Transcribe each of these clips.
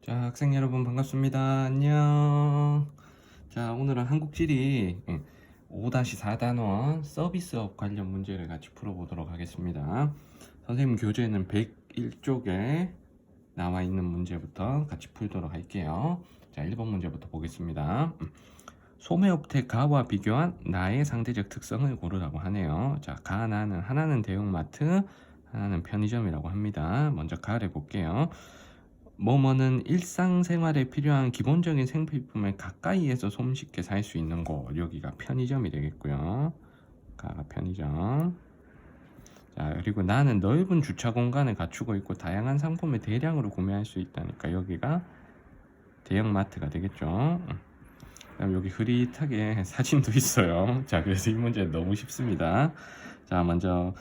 자, 학생 여러분 반갑습니다. 안녕. 자, 오늘은 한국지리 5-4단원 서비스업 관련 문제를 같이 풀어보도록 하겠습니다. 선생님 교재는 101쪽에 나와 있는 문제부터 같이 풀도록 할게요. 자, 1번 문제부터 보겠습니다. 소매업체 가와 비교한 나의 상대적 특성을 고르라고 하네요. 자, 나는 하나는 대형마트, 하나는 편의점이라고 합니다. 먼저 가를 볼게요. 뭐뭐는 일상생활에 필요한 기본적인 생필품을 가까이에서 손쉽게 살 수 있는 곳, 여기가 편의점이 되겠고요. 가가 편의점. 자, 그리고 나는 넓은 주차 공간을 갖추고 있고 다양한 상품을 대량으로 구매할 수 있다니까 여기가 대형마트가 되겠죠. 그다음 여기 흐릿하게 사진도 있어요. 자, 그래서 이 문제 너무 쉽습니다. 자, 먼저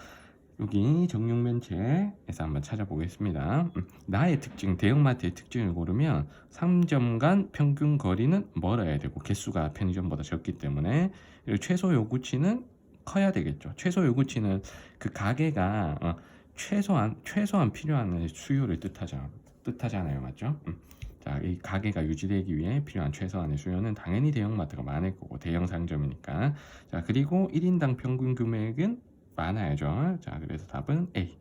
여기 정육면체에서 한번 찾아보겠습니다. 나의 특징, 대형마트의 특징을 고르면 상점 간 평균 거리는 멀어야 되고 개수가 편의점보다 적기 때문에, 그리고 최소 요구치는 커야 되겠죠. 최소 요구치는 그 가게가 최소한 필요한 수요를 뜻하잖아요, 맞죠? 자, 이 가게가 유지되기 위해 필요한 최소한의 수요는 당연히 대형마트가 많을 거고 대형 상점이니까. 자, 그리고 1인당 평균 금액은 많아야죠. 자, 그래서 답은 A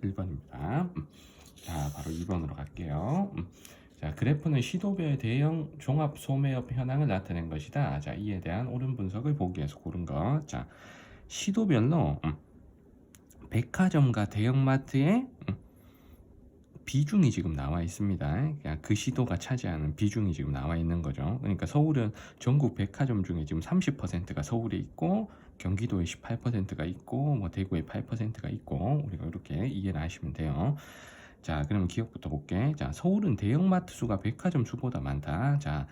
1번입니다. 자, 바로 2번으로 갈게요. 자, 그래프는 시도별 대형 종합 소매업 현황을 나타낸 것이다. 자, 이에 대한 옳은 분석을 보기 위해서 고른 것. 자, 시도별로 백화점과 대형마트의 비중이 지금 나와 있습니다. 그냥 그 시도가 차지하는 비중이 지금 나와 있는 거죠. 그러니까 서울은 전국 백화점 중에 지금 30%가 서울에 있고, 경기도에 18%가 있고, 뭐 대구에 8%가 있고, 우리가 이렇게 이해를 하시면 돼요. 자, 그럼 기억부터 볼게. 자, 서울은 대형마트 수가 백화점 수보다 많다. 자,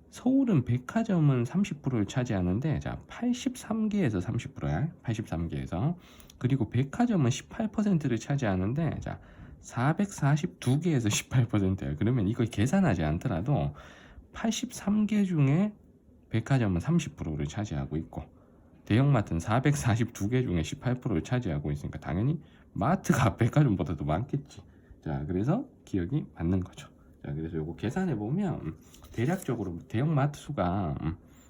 서울은 백화점은 30%를 차지하는데, 자, 83개에서 30%야. 83개에서. 그리고 백화점은 18%를 차지하는데, 자, 442개에서 18%예요. 그러면 이걸 계산하지 않더라도 83개 중에 백화점은 30%를 차지하고 있고, 대형마트는 442개 중에 18%를 차지하고 있으니까 당연히 마트가 백화점보다 더 많겠지. 자, 그래서 기억이 맞는 거죠. 자, 그래서 요거 계산해 보면 대략적으로 대형마트 수가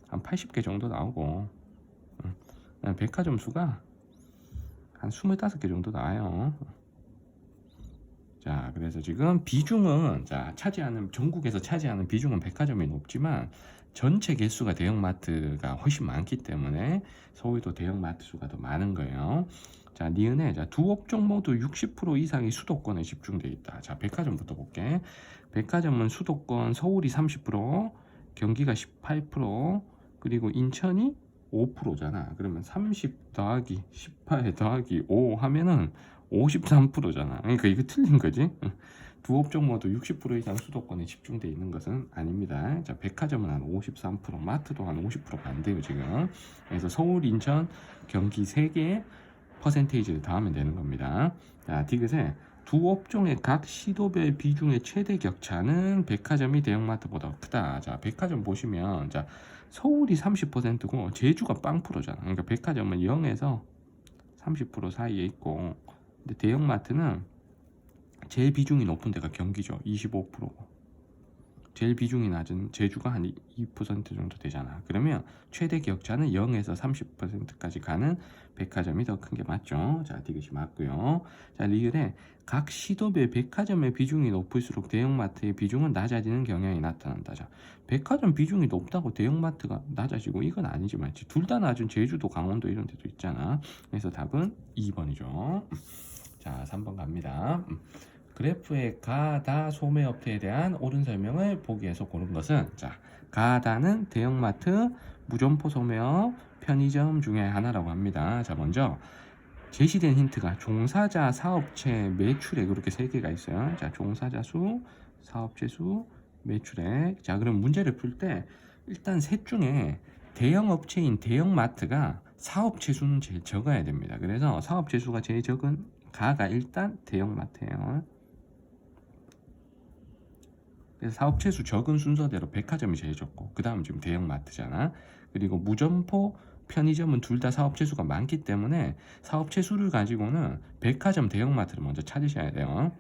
한 80개 정도 나오고, 백화점 수가 한 25개 정도 나와요. 자, 그래서 지금 비중은, 자, 전국에서 차지하는 비중은 백화점이 높지만 전체 개수가 대형마트가 훨씬 많기 때문에 서울도 대형마트 수가 더 많은 거예요. 자, 니은에, 자, 두 업종 모두 60% 이상이 수도권에 집중되어 있다. 자, 백화점부터 볼게. 백화점은 수도권 서울이 30%, 경기가 18%, 그리고 인천이 5%잖아. 그러면 30 더하기 18 더하기 5 하면은 53%잖아. 그러니까 이거 틀린 거지. 두 업종 모두 60% 이상 수도권에 집중되어 있는 것은 아닙니다. 자, 백화점은 한 53%, 마트도 한 50%가 안 돼요, 지금. 그래서 서울, 인천, 경기 3개의 퍼센테이지를 더하면 되는 겁니다. 자, 디귿에 두 업종의 각 시도별 비중의 최대 격차는 백화점이 대형마트보다 크다. 자, 백화점 보시면, 자, 서울이 30%고 제주가 0%잖아. 그러니까 백화점은 0에서 30% 사이에 있고, 근데 대형마트는 제일 비중이 높은 데가 경기죠. 25%고. 제일 비중이 낮은 제주가 한 2% 정도 되잖아. 그러면 최대 격차는 0에서 30%까지 가는 백화점이 더 큰 게 맞죠. 자, 디귿이 맞고요. 자, 리을에 각 시도별 백화점의 비중이 높을수록 대형마트의 비중은 낮아지는 경향이 나타난다. 자, 백화점 비중이 높다고 대형마트가 낮아지고 이건 아니지 맞지. 둘 다 낮은 제주도, 강원도 이런 데도 있잖아. 그래서 답은 2번이죠. 자, 3번 갑니다. 그래프의 가다 소매업체에 대한 옳은 설명을 보기 위해서 고른 것은, 자, 가다는 대형마트, 무점포 소매업, 편의점 중에 하나라고 합니다. 자, 먼저 제시된 힌트가 종사자, 사업체, 매출액, 이렇게 세 개가 있어요. 자, 종사자 수, 사업체 수, 매출액. 자, 그럼 문제를 풀 때 일단 셋 중에 대형업체인 대형마트가 사업체 수는 제일 적어야 됩니다. 그래서 사업체 수가 제일 적은 가가 일단 대형마트예요. 그래서 사업체 수 적은 순서대로 백화점이 제일 적고, 그 다음 지금 대형마트잖아. 그리고 무점포, 편의점은 둘 다 사업체 수가 많기 때문에 사업체 수를 가지고는 백화점, 대형마트를 먼저 찾으셔야 돼요.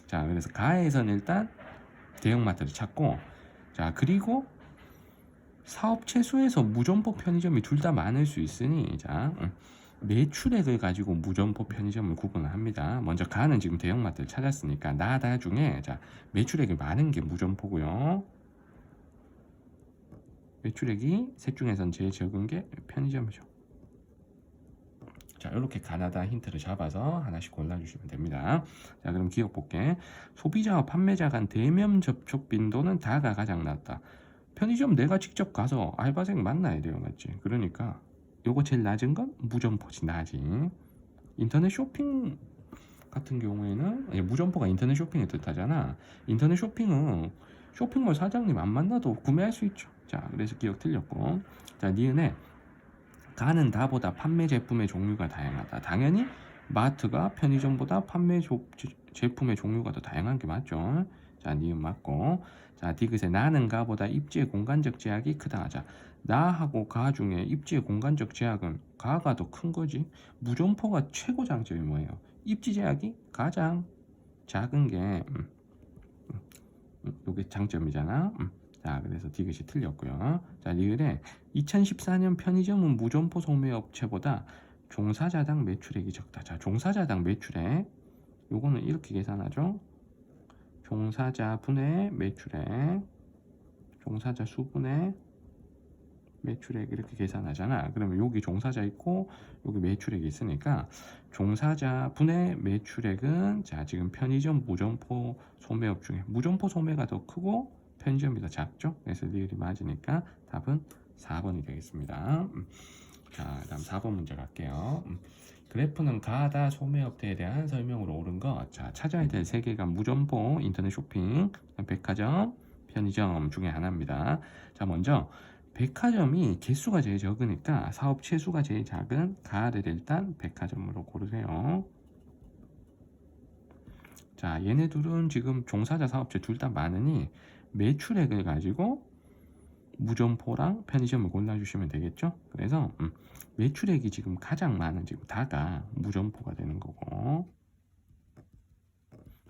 자, 그래서 가에서는 일단 대형마트를 찾고, 자 그리고 사업체 수에서 무점포 편의점이 둘 다 많을 수 있으니, 자 매출액을 가지고 무점포 편의점을 구분을 합니다. 먼저 가는 지금 대형마트를 찾았으니까 나다 중에 자 매출액이 많은 게 무점포고요. 매출액이 셋 중에선 제일 적은 게 편의점이죠. 자, 이렇게 가나다 힌트를 잡아서 하나씩 골라주시면 됩니다. 자, 그럼 기억 볼게. 소비자와 판매자 간 대면 접촉 빈도는 다가 가장 낮다. 편의점 내가 직접 가서 알바생 만나야 돼요, 맞지? 그러니까 요거 제일 낮은 건 무점포지, 낮이. 인터넷 쇼핑 같은 경우에는 무점포가 인터넷 쇼핑을 뜻하잖아. 인터넷 쇼핑은 쇼핑몰 사장님 안 만나도 구매할 수 있죠. 자, 그래서 기억 틀렸고. 자, 니은에 가는 다보다 판매 제품의 종류가 다양하다. 당연히 마트가 편의점보다 제품의 종류가 더 다양한 게 맞죠. 자, 니은 맞고. 자, 디귿에 나는 가보다 입지의 공간적 제약이 크다. 자, 나하고 가 중에 입지의 공간적 제약은 가가 더 큰 거지. 무점포가 최고 장점이 뭐예요? 입지 제약이 가장 작은 게 요게 장점이잖아. 자, 그래서 디귿이 틀렸고요. 자, 리을에 2014년 편의점은 무점포 소매업체보다 종사자당 매출액이 적다. 자, 종사자당 매출액 요거는 이렇게 계산하죠. 종사자 분의 매출액, 종사자 수분의 매출액 이렇게 계산하잖아. 그러면 여기 종사자 있고 여기 매출액이 있으니까 종사자 분의 매출액은 자 지금 편의점 무점포 소매업 중에 무점포 소매가 더 크고 편의점이 더 작죠. 그래서 리을이 맞으니까 답은 4번이 되겠습니다. 자, 다음 4번 문제 갈게요. 그래프는 가다 소매업체에 대한 설명으로 옳은 것. 자, 찾아야 될 세 개가 무점포, 인터넷 쇼핑, 백화점, 편의점 중에 하나입니다. 자, 먼저 백화점이 개수가 제일 적으니까 사업체 수가 제일 작은 가를 일단 백화점으로 고르세요. 자, 얘네 둘은 지금 종사자 사업체 둘 다 많으니 매출액을 가지고 무점포랑 편의점을 골라주시면 되겠죠. 그래서 매출액이 지금 가장 많은 지금 다가 무점포가 되는 거고,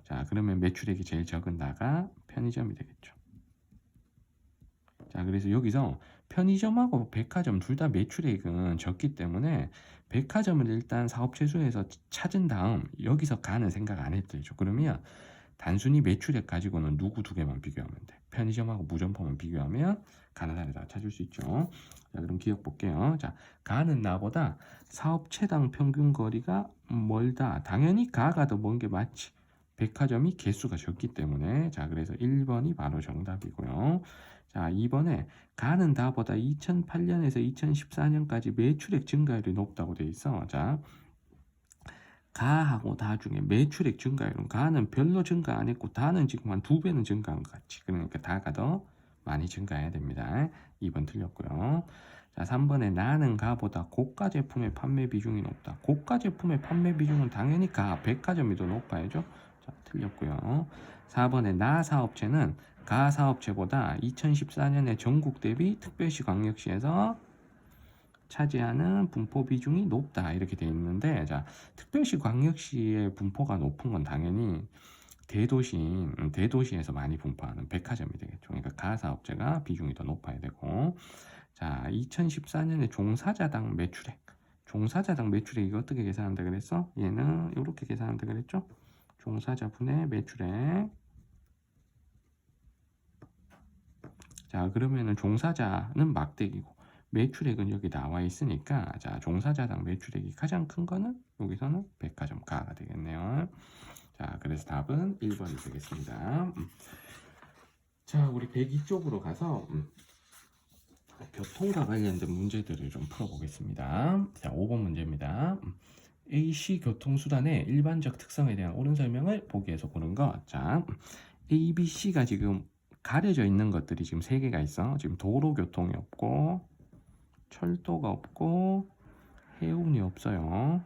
자 그러면 매출액이 제일 적은 다가 편의점이 되겠죠. 자, 그래서 여기서 편의점하고 백화점 둘 다 매출액은 적기 때문에 백화점을 일단 사업체 수에서 찾은 다음 여기서 가는 생각 안 해도 되죠. 그러면 단순히 매출액 가지고는 누구 두 개만 비교하면 돼. 편의점하고 무점포만 비교하면 가나다를 다 찾을 수 있죠. 자, 그럼 기억 볼게요. 자, 가는 나보다 사업체당 평균 거리가 멀다. 당연히 가가 더 먼 게 맞지. 백화점이 개수가 적기 때문에. 자, 그래서 1번이 바로 정답이고요. 자, 2번에 가는 다보다 2008년에서 2014년까지 매출액 증가율이 높다고 돼 있어. 자, 가하고 다 중에 매출액 증가율은 가는 별로 증가 안 했고 다는 지금 한 2배는 증가한 것 같지. 그러니까 다가 더 많이 증가해야 됩니다. 2번 틀렸고요. 자, 3번에 나는 가보다 고가 제품의 판매 비중이 높다. 고가 제품의 판매 비중은 당연히 가, 백화점이 더 높아야죠. 자, 틀렸고요. 4번에 나 사업체는 가 사업체보다 2014년에 전국 대비 특별시 광역시에서 차지하는 분포 비중이 높다 이렇게 돼 있는데, 자 특별시 광역시의 분포가 높은 건 당연히 대도시에서 많이 분포하는 백화점이 되겠죠. 그러니까 가사업체가 비중이 더 높아야 되고, 자 2014년에 종사자당 매출액 이거 어떻게 계산한다 그랬어? 얘는 이렇게 계산한다 그랬죠. 종사자분의 매출액. 자 그러면은 종사자는 막대기고 매출액은 여기 나와 있으니까, 자 종사자당 매출액이 가장 큰 거는 여기서는 백화점 가가 되겠네요. 자 그래서 답은 1번이 되겠습니다. 자 우리 102쪽으로 가서 교통과 관련된 문제들을 좀 풀어보겠습니다. 자 5번 문제입니다. AC 교통수단의 일반적 특성에 대한 옳은 설명을 보기에서 보는 것. 자 A, B, C가 지금 가려져 있는 것들이 지금 3개가 있어. 지금 도로교통이 없고 철도가 없고 해운이 없어요.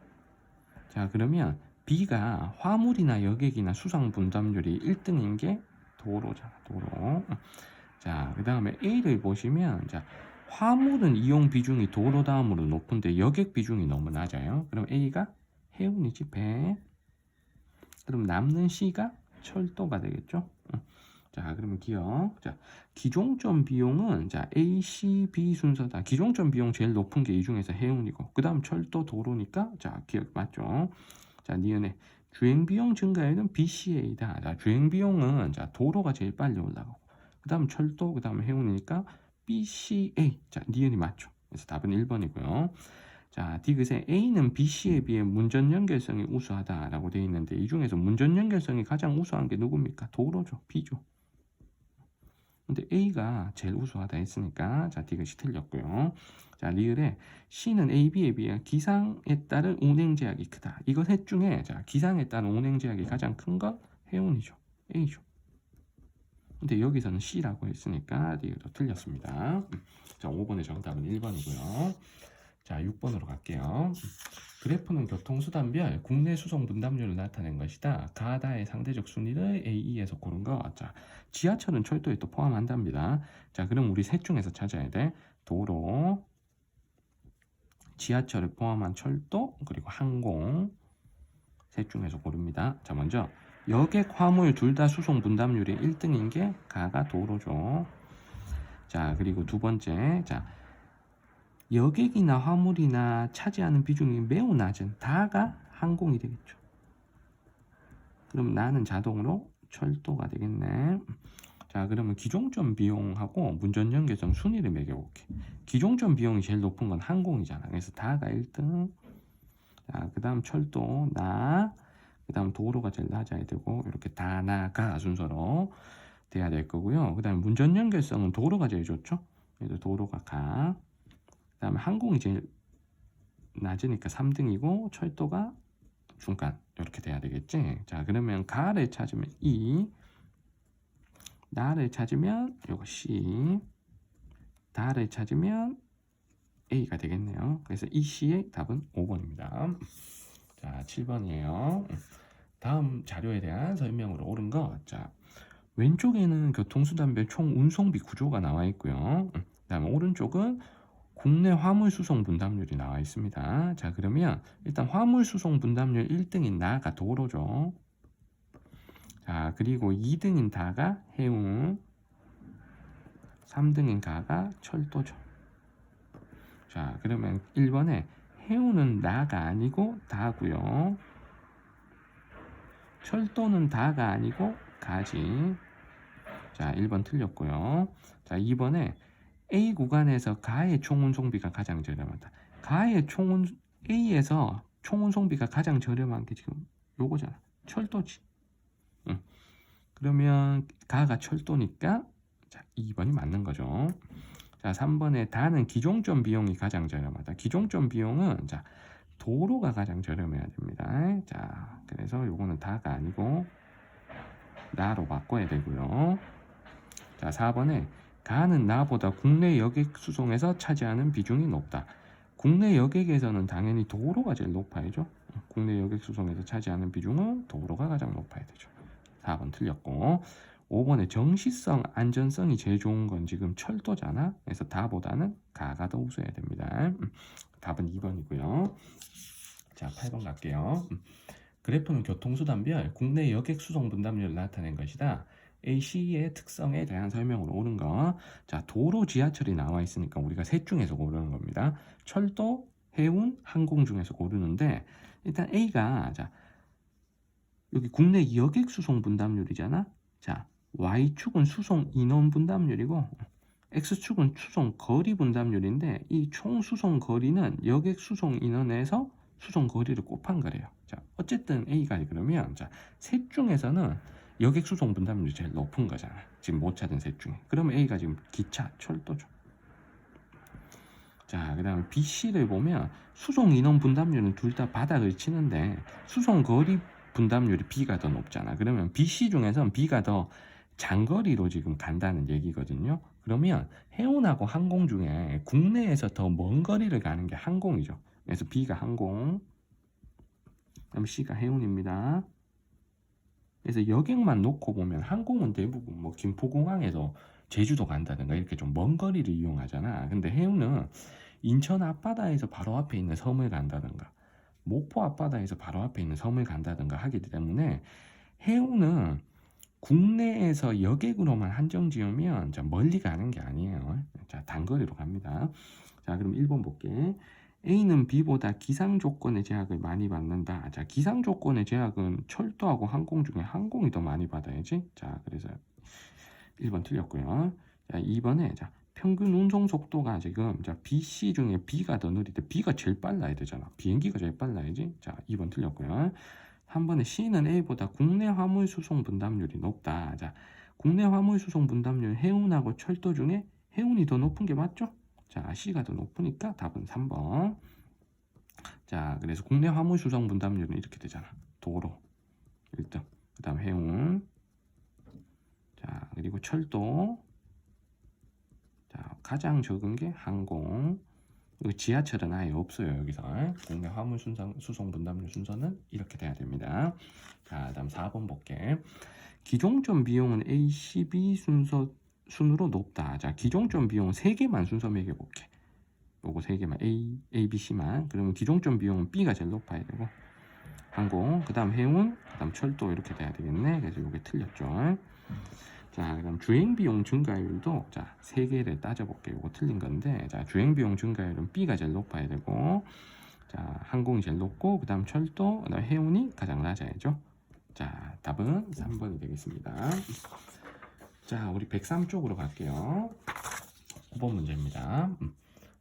자 그러면 B가 화물이나 여객이나 수상 분담률이 1등인 게 도로잖아. 도로. 자 그 다음에 A를 보시면, 자 화물은 이용 비중이 도로 다음으로 높은데 여객 비중이 너무 낮아요. 그럼 A가 해운이지, 배. 그럼 남는 C가 철도가 되겠죠. 자 자, 그러면 기억. 자, 기종점 비용은 자, A, C, B 순서다. 기종점 비용 제일 높은 게 이 중에서 해운이고, 그 다음 철도, 도로니까, 자, 기억 맞죠? 자, 니은에 주행 비용 증가율은 BCA다. 자, 주행 비용은 자, 도로가 제일 빨리 올라가고, 그 다음 철도, 그 다음 해운이니까 BCA. 자, 니은이 맞죠? 그래서 답은 1번이고요. 자, 디귿에 A는 BC에 비해 문전 연결성이 우수하다라고 되어 있는데 이 중에서 문전 연결성이 가장 우수한 게 누굽니까? 도로죠. B죠. 근데 A가 제일 우수하다 했으니까 자, 디귿이 틀렸고요. 자, 리을에 C는 A, B에 비해 기상에 따른 운행 제약이 크다. 이거 셋 중에 자, 기상에 따른 운행 제약이 가장 큰 건 해운이죠. A죠. 근데 여기서는 C라고 했으니까 리을도 틀렸습니다. 자, 5번의 정답은 1번이고요. 자, 6번으로 갈게요. 그래프는 교통수단별 국내 수송 분담률을 나타낸 것이다. 가다의 상대적 순위를 AE에서 고른 것. 자, 지하철은 철도에 또 포함한답니다. 자, 그럼 우리 셋 중에서 찾아야 돼. 도로, 지하철을 포함한 철도, 그리고 항공 셋 중에서 고릅니다. 자, 먼저 여객, 화물 둘 다 수송 분담률이 1등인 게 가가 도로죠. 자, 그리고 두 번째, 자, 여객이나 화물이나 차지하는 비중이 매우 낮은 다가 항공이 되겠죠. 그럼 나는 자동으로 철도가 되겠네. 자, 그러면 기종점 비용하고 문전 연결성 순위를 매겨볼게. 기종점 비용이 제일 높은 건 항공이잖아. 그래서 다가 1등. 자, 그 다음 철도, 나. 그 다음 도로가 제일 낮아야 되고, 이렇게 다, 나, 가 순서로 돼야 될 거고요. 그 다음에 문전 연결성은 도로가 제일 좋죠. 그래서 도로가 가. 그 다음에 항공이 제일 낮으니까 3등이고 철도가 중간 이렇게 돼야 되겠지. 자, 그러면 가를 찾으면 E, 나를 찾으면 요거 C, 다를 찾으면 A가 되겠네요. 그래서 EC의 답은 5번입니다. 자, 7번이에요. 다음 자료에 대한 설명으로 옳은 거. 자, 왼쪽에는 교통수단별 총 운송비 구조가 나와 있고요. 그다음에 오른쪽은 국내 화물 수송 분담률이 나와 있습니다. 자, 그러면 일단 화물 수송 분담률 1등인 나가 도로죠. 자, 그리고 2등인 다가 해운, 3등인 가가 철도죠. 자, 그러면 1번에 해운은 나가 아니고 다고요. 철도는 다가 아니고 가지. 자, 1번 틀렸고요. 자, 2번에 A 구간에서 가의 총운송비가 가장 저렴하다. 가의 A에서 총운송비가 가장 저렴한 게 지금 요거잖아. 철도지. 응. 그러면 가가 철도니까 자, 2번이 맞는 거죠. 자, 3번에 다는 기종점 비용이 가장 저렴하다. 기종점 비용은 자, 도로가 가장 저렴해야 됩니다. 자, 그래서 요거는 다가 아니고 나로 바꿔야 되고요. 자, 4번에 가는 나보다 국내 여객 수송에서 차지하는 비중이 높다. 국내 여객에서는 당연히 도로가 제일 높아야죠. 국내 여객 수송에서 차지하는 비중은 도로가 가장 높아야 되죠. 4번 틀렸고 5번에 정시성, 안전성이 제일 좋은 건 지금 철도잖아. 그래서 다보다는 가가 더 우수해야 됩니다. 답은 2번이고요. 자, 8번 갈게요. 그래프는 교통수단별 국내 여객 수송 분담률을 나타낸 것이다. AC의 특성에 대한 설명으로 옳은 거. 자, 도로, 지하철이 나와 있으니까 우리가 셋 중에서 고르는 겁니다. 철도, 해운, 항공 중에서 고르는데 일단 A가 자, 여기 국내 여객 수송 분담률이잖아. 자, Y축은 수송 인원 분담률이고 X축은 수송 거리 분담률인데 이 총 수송 거리는 여객 수송 인원에서 수송 거리를 곱한 거래요. 자, 어쨌든 A가 그러면 자, 셋 중에서는 여객 수송 분담률이 제일 높은 거잖아. 지금 못 찾은 셋 중에. 그러면 A가 지금 기차, 철도죠. 자, 그 다음에 BC를 보면 수송 인원 분담률은 둘 다 바닥을 치는데 수송 거리 분담률이 B가 더 높잖아. 그러면 BC 중에서는 B가 더 장거리로 지금 간다는 얘기거든요. 그러면 해운하고 항공 중에 국내에서 더 먼 거리를 가는 게 항공이죠. 그래서 B가 항공, 그다음 C가 해운입니다. 그래서 여객만 놓고 보면 항공은 대부분 뭐 김포공항에서 제주도 간다든가 이렇게 좀 먼 거리를 이용하잖아. 근데 해운은 인천 앞바다에서 바로 앞에 있는 섬을 간다든가 목포 앞바다에서 바로 앞에 있는 섬을 간다든가 하기 때문에 해운은 국내에서 여객으로만 한정 지으면 자, 멀리 가는 게 아니에요. 자, 단거리로 갑니다. 자, 그럼 1번 볼게. A는 B보다 기상 조건의 제약을 많이 받는다. 자, 기상 조건의 제약은 철도하고 항공 중에 항공이 더 많이 받아야지. 자, 그래서 1번 틀렸고요. 자, 2번에 자, 평균 운송 속도가 지금 자, B, C 중에 B가 더 느리대. B가 제일 빨라야 되잖아. 비행기가 제일 빨라야지. 자, 2번 틀렸고요. 3번에 C는 A보다 국내 화물 수송 분담률이 높다. 자, 국내 화물 수송 분담률 해운하고 철도 중에 해운이 더 높은 게 맞죠? 자, C가 더 높으니까 답은 3번. 자, 그래서 국내 화물 수송 분담률은 이렇게 되잖아. 도로 1등, 그 다음 해운, 자, 그리고 철도, 자, 가장 적은 게 항공, 그리고 지하철은 아예 없어요. 여기서 국내 화물 수송 분담률 순서는 이렇게 돼야 됩니다. 자, 다음 4번 볼게. 기종점 비용은 A, C, B 순으로 높다. 자, 기종점 비용 3개만 순서 매겨볼게. 요거 3개만 A, B, C만. 그러면 기종점 비용은 B가 제일 높아야 되고, 항공, 그 다음 해운, 그 다음 철도 이렇게 돼야 되겠네. 그래서 요게 틀렸죠. 자, 그럼 주행비용 증가율도 자, 3개를 따져볼게요. 이거 틀린 건데, 자, 주행비용 증가율은 B가 제일 높아야 되고, 자, 항공이 제일 높고, 그 다음 철도, 그 다음 해운이 가장 낮아야죠. 자, 답은 3번이 되겠습니다. 자, 우리 103쪽으로 갈게요. 9번 문제입니다.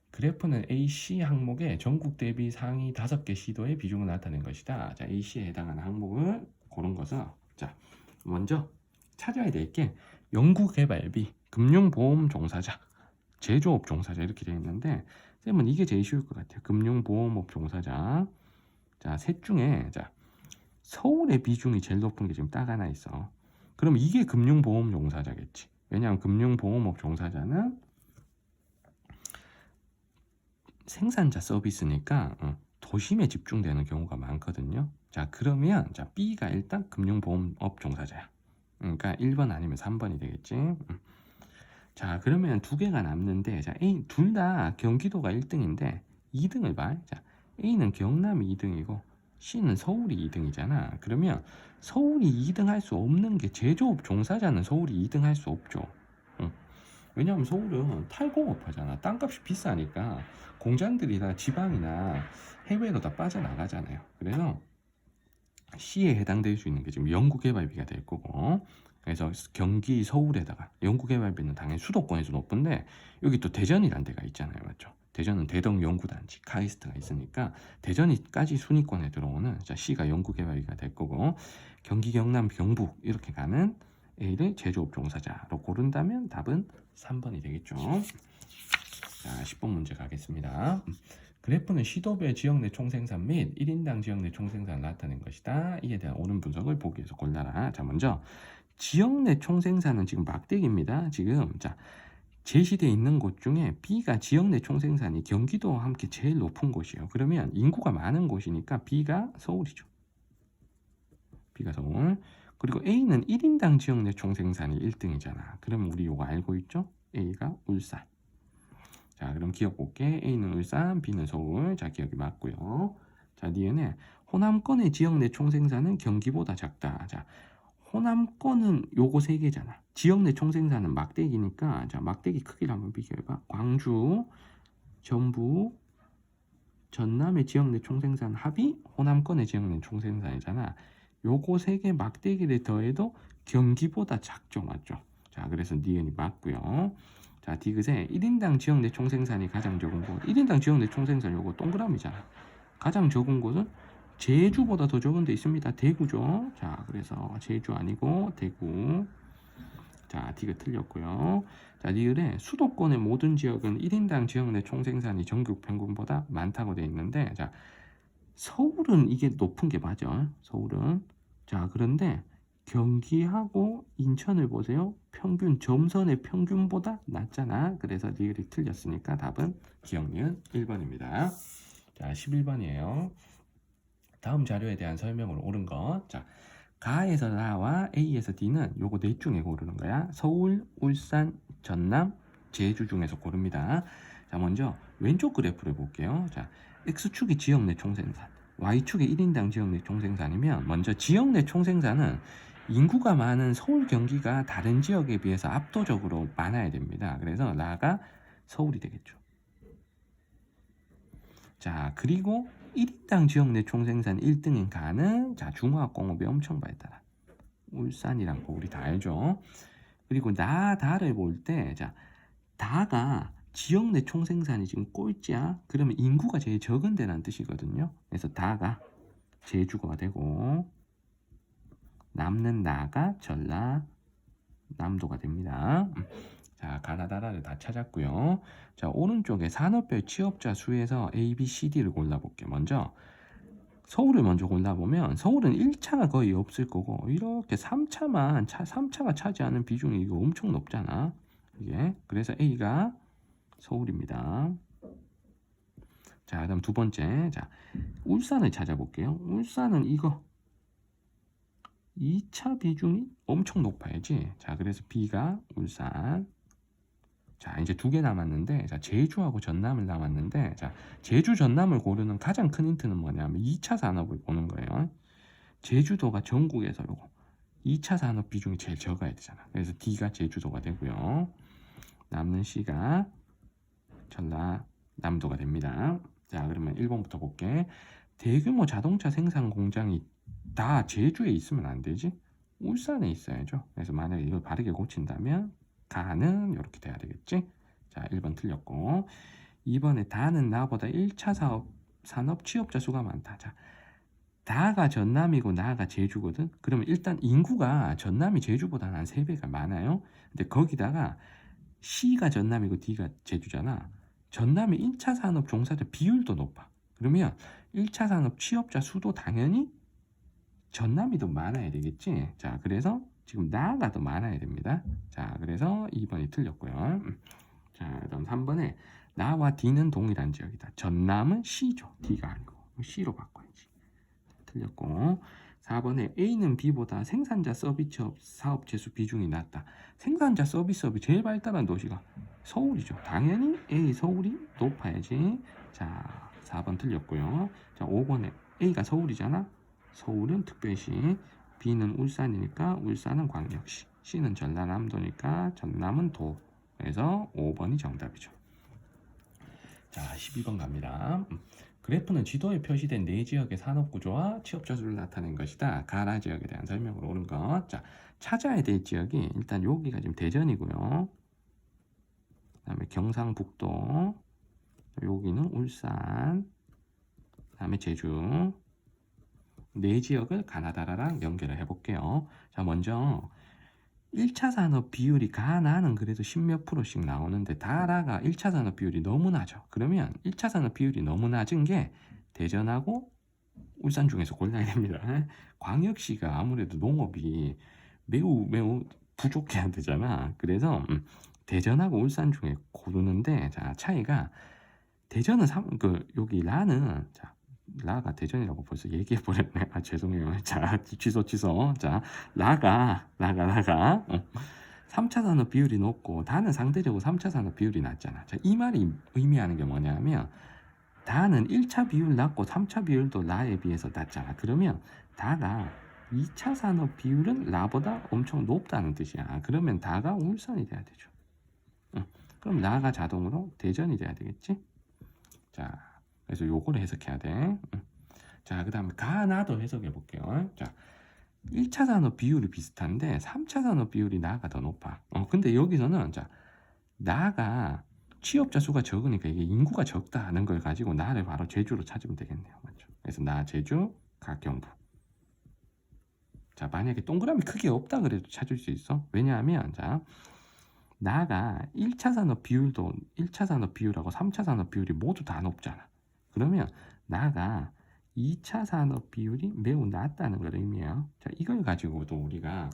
그래프는 AC 항목의 전국 대비 상위 5개 시도의 비중을 나타낸 것이다. 자, AC에 해당하는 항목을 고른 것은, 자, 먼저 찾아야 될 게 연구개발비, 금융보험 종사자, 제조업 종사자 이렇게 되어 있는데 쌤은 이게 제일 쉬울 것 같아요. 금융보험업 종사자. 자, 셋 중에 자, 서울의 비중이 제일 높은 게 지금 딱 하나 있어. 그럼 이게 금융보험 종사자겠지. 왜냐하면 금융보험업 종사자는 생산자 서비스니까 도심에 집중되는 경우가 많거든요. 자, 그러면 자, B가 일단 금융보험업 종사자야. 그러니까 1번 아니면 3번이 되겠지. 자, 그러면 두 개가 남는데, 자, A 둘 다 경기도가 1등인데 2등을 봐. 자, A는 경남이 2등이고 C는 서울이 2등이잖아. 그러면 서울이 2등 할 수 없는 게 제조업 종사자는 서울이 2등 할 수 없죠. 왜냐하면 서울은 탈공업 하잖아. 땅값이 비싸니까 공장들이 다 지방이나 해외로 다 빠져나가잖아요. 그래서 C에 해당될 수 있는 게 지금 연구개발비가 될 거고, 그래서 경기 서울에다가 연구개발비는 당연히 수도권에서 높은데 여기 또 대전이란 데가 있잖아요. 맞죠? 대전은 대덕 연구단지 카이스트가 있으니까 대전이까지 순위권에 들어오는 자, C가 연구개발비가 될 거고, 경기 경남 경북 이렇게 가는 A를 제조업 종사자로 고른다면 답은 3번이 되겠죠. 자, 10번 문제 가겠습니다. 그래프는 시도별 지역 내 총생산 및 1인당 지역 내 총생산을 나타낸 것이다. 이에 대한 옳은 분석을 보기 위해서 골라라. 자, 먼저 지역 내 총생산은 지금 막대기입니다. 지금 자, 제시되어 있는 곳 중에 B가 지역 내 총생산이 경기도와 함께 제일 높은 곳이에요. 그러면 인구가 많은 곳이니까 B가 서울이죠. B가 서울. 그리고 A는 1인당 지역 내 총생산이 1등이잖아. 그럼 우리 이거 알고 있죠? A가 울산. 자, 그럼 기억 볼게. A는 울산, B는 서울. 자, 기억이 맞고요. 자, 뒤에는 호남권의 지역 내 총생산은 경기보다 작다. 자, 호남권은 요거 3개잖아. 지역 내 총생산은 막대기니까 자, 막대기 크기를 한번 비교해봐. 광주, 전북, 전남의 지역 내 총생산 합이 호남권의 지역 내 총생산이잖아. 요거 3개 막대기를 더해도 경기보다 작죠. 맞죠? 자, 그래서 니은이 맞고요. 자, 디귿에 1인당 지역 내 총생산이 가장 적은 곳. 1인당 지역 내 총생산 요거 동그라미잖아. 가장 적은 곳은 제주보다 더 적은 데 있습니다. 대구죠. 자, 그래서 제주 아니고 대구. 자, 디귿 틀렸고요. 자, 리을에 수도권의 모든 지역은 1인당 지역 내 총생산이 전국 평균보다 많다고 되어 있는데, 자, 서울은 이게 높은 게 맞아. 서울은. 자, 그런데 경기하고 인천을 보세요. 평균 점선의 평균보다 낮잖아. 그래서 리을이 틀렸으니까 답은 기억니은 1번입니다. 자, 11번이에요. 다음 자료에 대한 설명을 옳은 것. 자, 가에서 나와 A에서 D는 요거 넷 중에 고르는 거야. 서울, 울산, 전남, 제주 중에서 고릅니다. 자, 먼저 왼쪽 그래프를 볼게요. 자, X축이 지역 내 총생산, Y축이 1인당 지역 내 총생산이면 먼저 지역 내 총생산은 인구가 많은 서울, 경기가 다른 지역에 비해서 압도적으로 많아야 됩니다. 그래서 나가 서울이 되겠죠. 자, 그리고 1인당 지역 내 총생산 1등인 가는 자, 중화학공업이 엄청 발달한 울산이란 거 우리 다 알죠. 그리고 다를 볼 때 자, 다가 지역 내 총생산이 지금 꼴찌야. 그러면 인구가 제일 적은 데라는 뜻이거든요. 그래서 다가 제주가 되고 남는 나가 전라남도가 됩니다. 자, 가나다라를 다 찾았고요. 자, 오른쪽에 산업별 취업자 수에서 A, B, C, D를 골라볼게요. 먼저 서울을 먼저 골라보면 서울은 1차가 거의 없을 거고 이렇게 3차가 차지하는 비중이 이거 엄청 높잖아. 이게 그래서 A가 서울입니다. 자, 그다음 두 번째, 자, 울산을 찾아볼게요. 울산은 이거 2차 비중이 엄청 높아야지. 자, 그래서 B가 울산. 자, 이제 두 개 남았는데, 자, 제주하고 전남을 남았는데, 자, 제주 전남을 고르는 가장 큰 힌트는 뭐냐면 2차 산업을 보는 거예요. 제주도가 전국에서 요거 2차 산업 비중이 제일 적어야 되잖아. 그래서 D가 제주도가 되고요. 남는 C가 전라남도가 됩니다. 자, 그러면 1번부터 볼게. 대규모 자동차 생산 공장이 다 제주에 있으면 안 되지? 울산에 있어야죠. 그래서 만약에 이걸 바르게 고친다면 가는 이렇게 돼야 되겠지? 자, 1번 틀렸고 2번에 다는 나보다 1차 산업 취업자 수가 많다. 자, 다가 전남이고 나가 제주거든. 그러면 일단 인구가 전남이 제주보다는 한 3배가 많아요. 근데 거기다가 C가 전남이고 D가 제주잖아. 전남의 1차 산업 종사자 비율도 높아. 그러면 1차 산업 취업자 수도 당연히 전남이 더 많아야 되겠지. 자, 그래서 지금 나가 더 많아야 됩니다. 자, 그래서 2번이 틀렸고요. 자, 그다음 3번에 나와 D는 동일한 지역이다. 전남은 C죠. D가 아니고 C로 바꿔야지. 틀렸고 4번에 A는 B보다 생산자 서비스업 사업 재수 비중이 낮다. 생산자 서비스업이 제일 발달한 도시가 서울이죠. 당연히 A 서울이 높아야지. 자, 4번 틀렸고요. 자, 5번에 A가 서울이잖아. 서울은 특별시, B는 울산이니까 울산은 광역시, C는 전라남도니까 전남은 도. 그래서 5번이 정답이죠. 자, 12번 갑니다. 그래프는 지도에 표시된 네 지역의 산업구조와 취업자 수를 나타낸 것이다. 가나 지역에 대한 설명으로 옳은 것. 자, 찾아야 될 지역이 일단 여기가 지금 대전이고요. 그 다음에 경상북도, 여기는 울산, 그 다음에 제주. 네 지역을 가나다라랑 연결을 해볼게요. 자, 먼저 1차 산업 비율이 가나는 그래도 10몇 프로씩 나오는데 다라가 1차 산업 비율이 너무 낮아. 그러면 1차 산업 비율이 너무 낮은 게 대전하고 울산 중에서 골라야 됩니다. 광역시가 아무래도 농업이 매우 부족해야 되잖아. 그래서 대전하고 울산 중에 고르는데 자, 차이가 대전은 여기 라는 자, 라가 대전이라고 벌써 얘기해 버렸네. 아, 죄송해요. 자, 취소. 자, 라가 3차 산업 비율이 높고 다는 상대적으로 3차 산업 비율이 낮잖아. 자, 이 말이 의미하는 게 뭐냐면 다는 1차 비율 낮고 3차 비율도 라에 비해서 낮잖아. 그러면 다가 2차 산업 비율은 라보다 엄청 높다는 뜻이야. 그러면 다가 울산이 돼야 되죠. 그럼 라가 자동으로 대전이 돼야 되겠지? 자, 그래서 요거를 해석해야 돼. 자, 그 다음에 가나도 해석해 볼게요. 자, 1차 산업 비율이 비슷한데 3차 산업 비율이 나가 더 높아. 근데 여기서는 자, 나가 취업자 수가 적으니까 이게 인구가 적다 하는 걸 가지고 나를 바로 제주로 찾으면 되겠네요. 맞죠? 그래서 나 제주, 가 경북. 자, 만약에 동그라미 크게 없다 그래도 찾을 수 있어. 왜냐하면 자, 나가 1차 산업 비율도 1차 산업 비율하고 3차 산업 비율이 모두 다 높잖아. 그러면 나가 2차 산업 비율이 매우 낮다는 걸 의미해요. 자, 이걸 가지고도 우리가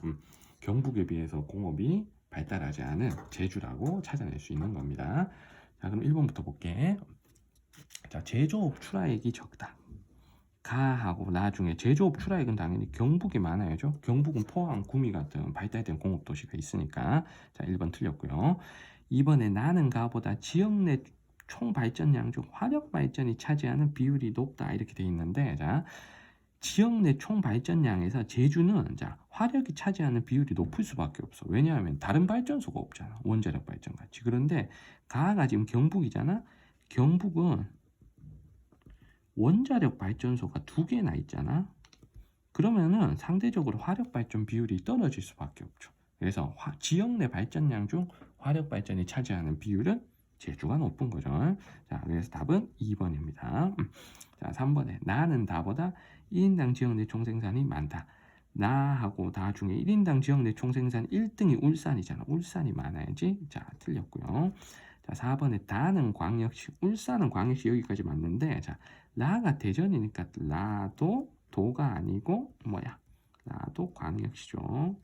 경북에 비해서 공업이 발달하지 않은 제주라고 찾아낼 수 있는 겁니다. 자, 그럼 1번부터 볼게. 자, 제조업 출하액이 적다. 가하고 나중에 제조업 출하액은 당연히 경북이 많아야죠. 경북은 포항, 구미 같은 발달된 공업 도시가 있으니까. 자, 1번 틀렸고요. 2번에 나는 가보다 지역 내 총 발전량 중 화력 발전이 차지하는 비율이 높다 이렇게 돼 있는데 자, 지역 내 총 발전량에서 제주는 자, 화력이 차지하는 비율이 높을 수밖에 없어. 왜냐하면 다른 발전소가 없잖아. 원자력 발전 같이. 그런데 가가 지금 경북이잖아. 경북은 원자력 발전소가 2개나 있잖아. 그러면은 상대적으로 화력 발전 비율이 떨어질 수밖에 없죠. 그래서 지역 내 발전량 중 화력 발전이 차지하는 비율은 제주가 높은 거죠. 자, 그래서 답은 2번입니다. 자, 3번에 나는 다보다 1인당 지역 내 총생산이 많다. 나하고 다 중에 1인당 지역 내 총생산 1등이 울산이잖아. 울산이 많아야지. 자, 틀렸고요. 자, 4번에 다는 광역시, 울산은 광역시 여기까지 맞는데, 자, 나가 대전이니까 나도 도가 아니고 뭐야? 나도 광역시죠.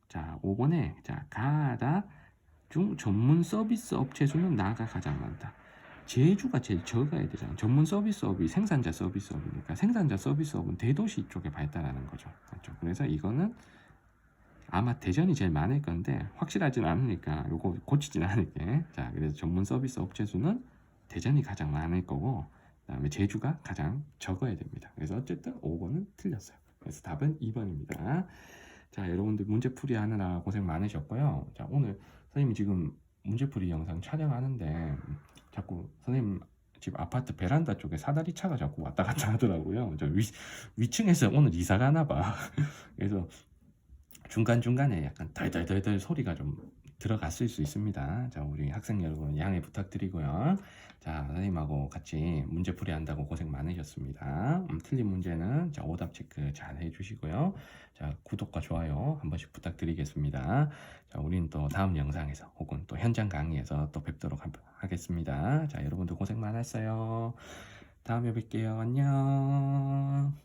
자, 5번에 자, 가다 중 전문 서비스 업체 수는 나가 가장 많다. 제주가 제일 적어야 되잖아. 전문 서비스업이 생산자 서비스업이니까 생산자 서비스업은 대도시 쪽에 발달하는 거죠. 그렇죠? 그래서 이거는 아마 대전이 제일 많을 건데 확실하지는 않으니까 요거 고치진 않을게. 자, 그래서 전문 서비스 업체 수는 대전이 가장 많을 거고 그다음에 제주가 가장 적어야 됩니다. 그래서 어쨌든 5번은 틀렸어요. 그래서 답은 2번입니다. 자, 여러분들 문제풀이 하느라 고생 많으셨고요. 자, 오늘 선생님이 지금 문제풀이 영상 촬영하는데 자꾸 선생님 집 아파트 베란다 쪽에 사다리 차가 자꾸 왔다 갔다 하더라고요. 저 위층에서 오늘 이사 가나 봐. 그래서 중간중간에 약간 덜덜덜덜 소리가 좀 들어갔을 수 있습니다. 자, 우리 학생 여러분 양해 부탁드리고요. 자, 선생님하고 같이 문제풀이 한다고 고생 많으셨습니다. 틀린 문제는 자, 오답 체크 잘 해주시고요. 자, 구독과 좋아요 한 번씩 부탁드리겠습니다. 자, 우린 또 다음 영상에서 혹은 또 현장 강의에서 또 뵙도록 하겠습니다. 자, 여러분들 고생 많았어요. 다음에 뵐게요. 안녕.